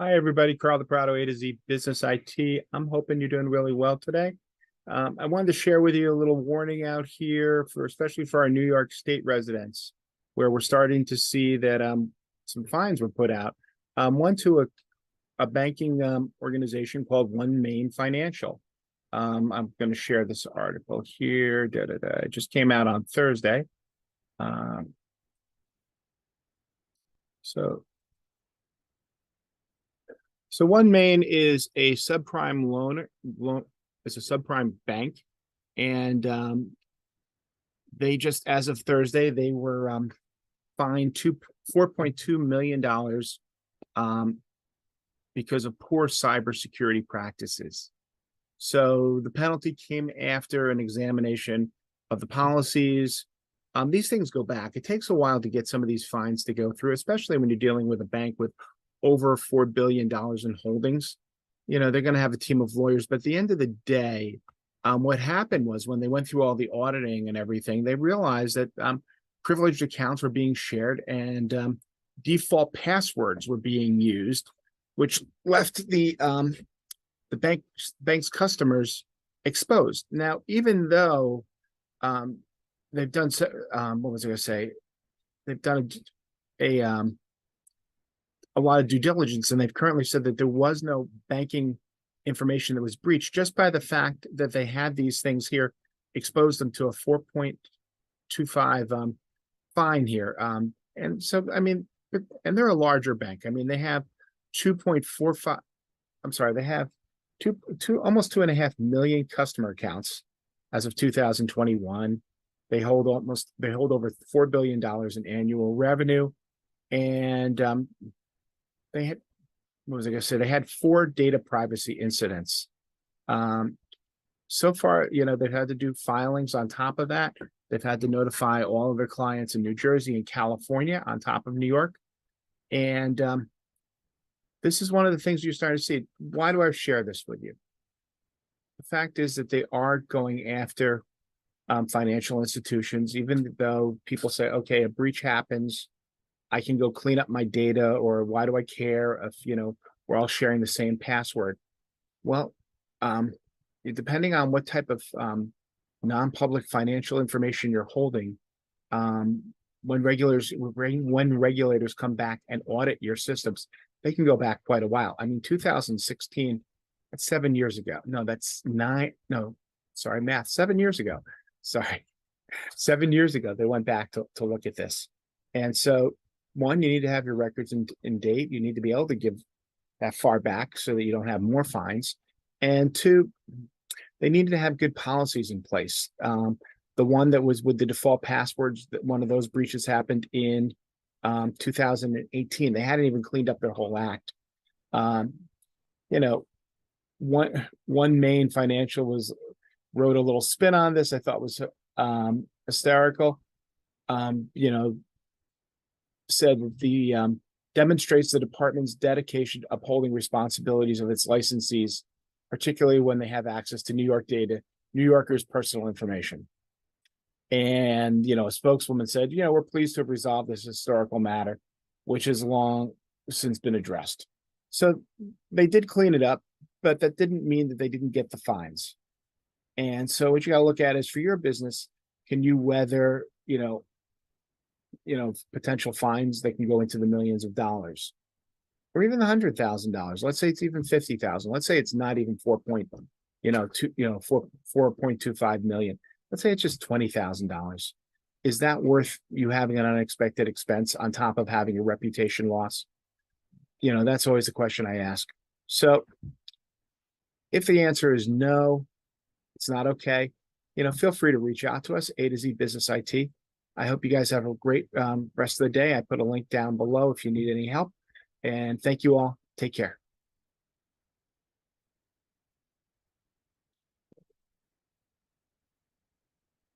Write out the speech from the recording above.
Hi, everybody. Carl the Prado, A to Z Business IT. I'm hoping you're doing really well today. I wanted to share with you a little warning out here especially for our New York State residents, where we're starting to see that some fines were put out. One to a banking organization called OneMain Financial. I'm going to share this article here. It just came out on Thursday. Um, so So OneMain is a subprime loan. It's a subprime bank, and they just, as of Thursday, they were fined $4.2 million because of poor cybersecurity practices. So the penalty came after an examination of the policies. These things go back. It takes a while to get some of these fines to go through, especially when you're dealing with a bank with over $4 billion in holdings. They're going to have a team of lawyers. But at the end of the day, what happened was when they went through all the auditing and everything, they realized that privileged accounts were being shared and default passwords were being used, which left the bank's customers exposed. Now, even though they've done what was I going to say? They've done a lot of due diligence, and they've currently said that there was no banking information that was breached. Just by the fact that they had these things here exposed them to a 4.25 fine here. And so, I mean, and they're a larger bank. I mean, they have 2.45. I'm sorry, they have almost 2.5 million customer accounts as of 2021. They hold over $4 billion in annual revenue, and they had, what was I going to say? They had 4 data privacy incidents. So far, they've had to do filings on top of that. They've had to notify all of their clients in New Jersey and California on top of New York. And this is one of the things you're starting to see. Why do I share this with you? The fact is that they are going after financial institutions, even though people say, okay, a breach happens, I can go clean up my data, or why do I care if, we're all sharing the same password? Well, depending on what type of non-public financial information you're holding, when regulators come back and audit your systems, they can go back quite a while. I mean, 2016, that's 7 years ago. No, that's 7 years ago. Sorry, 7 years ago, they went back to look at this. And so, one, you need to have your records in date. You need to be able to give that far back so that you don't have more fines. And two, they needed to have good policies in place. The one that was with the default passwords, that one of those breaches happened in 2018. They hadn't even cleaned up their whole act. OneMain Financial wrote a little spin on this. I thought was hysterical. Said the demonstrates the department's dedication to upholding responsibilities of its licensees, particularly when they have access to New York data, New Yorkers' personal information. And, a spokeswoman said, we're pleased to have resolved this historical matter, which has long since been addressed. So they did clean it up, but that didn't mean that they didn't get the fines. And so what you got to look at is, for your business, can you weather, potential fines that can go into the millions of dollars, or even $100,000. Let's say it's even 50,000. Let's say it's not even 4.25 million. Let's say it's just $20,000. Is that worth you having an unexpected expense on top of having a reputation loss? That's always the question I ask. So if the answer is no, it's not okay, feel free to reach out to us, A to Z Business IT. I hope you guys have a great rest of the day. I put a link down below if you need any help. And thank you all. Take care.